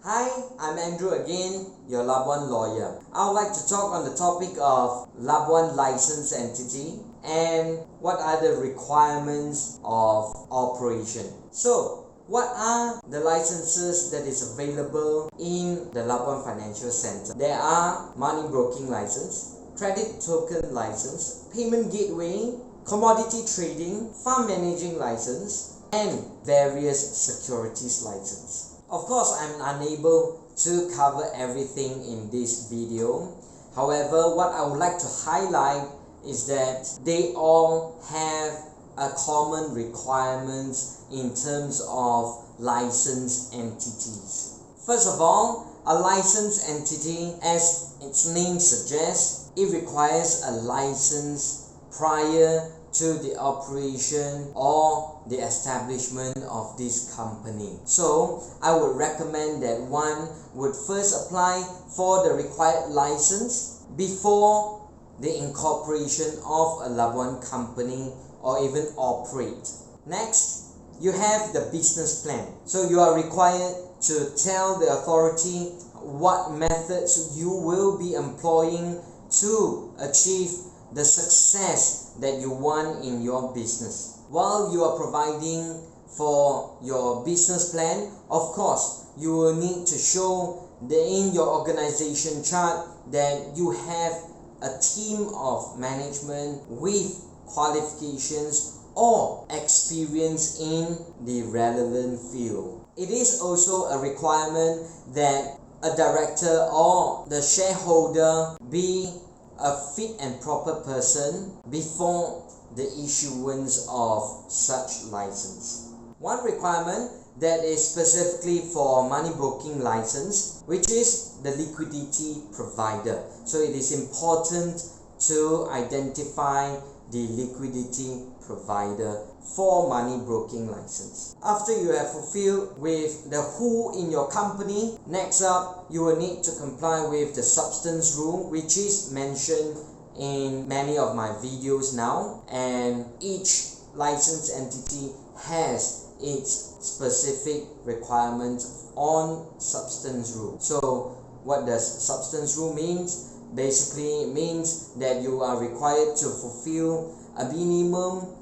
Hi, I'm Andrew again, your Labuan lawyer. I would like to talk on the topic of Labuan license entity and what are the requirements of operation. So, what are the licenses that is available in the Labuan Financial Center? There are money broking license, credit token license, payment gateway, commodity trading, fund managing license, and various securities license. Of course, I'm unable to cover everything in this video. However, what I would like to highlight is that they all have a common requirements in terms of licensed entities. First of all, a licensed entity, as its name suggests, it requires a license prior to the operation or the establishment of this company. So I would recommend that one would first apply for the required license before the incorporation of a Labuan company or even operate. Next, you have the business plan. So you are required to tell the authority what methods you will be employing to achieve the success that you want in your business. While you are providing for your business plan, of course, you will need to show in your organization chart that you have a team of management with qualifications or experience in the relevant field. It is also a requirement that a director or the shareholder be a fit and proper person before the issuance of such license. One requirement that is specifically for money broking license, which is the liquidity provider. So it is important to identify the liquidity provider for money broking license. After you have fulfilled with the who in your company, next up you will need to comply with the substance rule, which is mentioned in many of my videos now, and each licensed entity has its specific requirements on substance rule. So what does substance rule means? Basically, it means that you are required to fulfill a minimum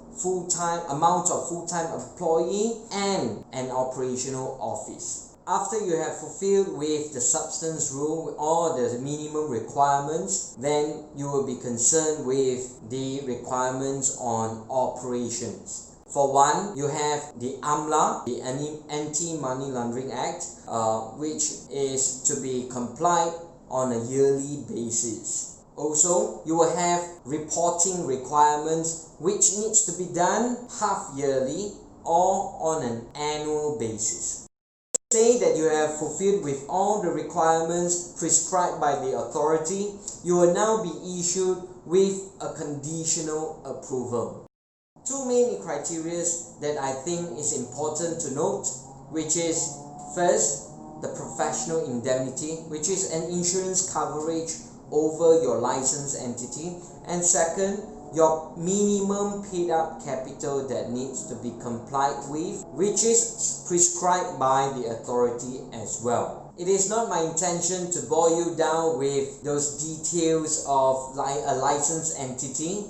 amount of full-time employee and an operational office. After you have fulfilled with the substance rule or the minimum requirements, then you will be concerned with the requirements on operations. For one, you have the AMLA, the Anti-Money Laundering Act, which is to be complied on a yearly basis. Also, you will have reporting requirements which needs to be done half yearly or on an annual basis. Say that you have fulfilled with all the requirements prescribed by the authority, you will now be issued with a conditional approval. Two main criteria that I think is important to note, which is first, the professional indemnity, which is an insurance coverage over your licensed entity, and second, your minimum paid up capital that needs to be complied with, which is prescribed by the authority as well. It is not my intention to bore you down with those details of a licensed entity,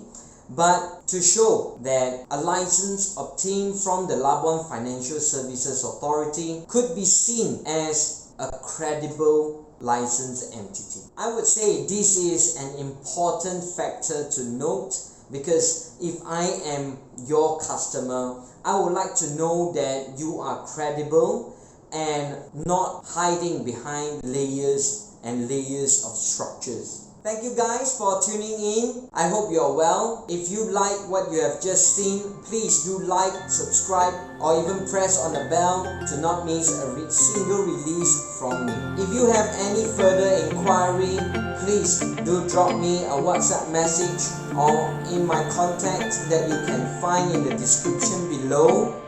but to show that a license obtained from the Labuan Financial Services Authority could be seen as a credible licensed entity. I would say this is an important factor to note, because if I am your customer, I would like to know that you are credible and not hiding behind layers and layers of structures. Thank you guys for tuning in. I hope you're well. If you like what you have just seen, please do like, subscribe, or even press on the bell to not miss a single release from me. If you have any further inquiry, please do drop me a WhatsApp message or in my contacts that you can find in the description below.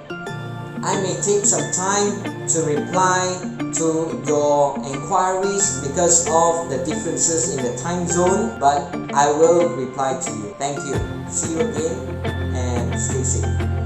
I may take some time to reply to your inquiries because of the differences in the time zone, but I will reply to you. Thank you. See you again and stay safe.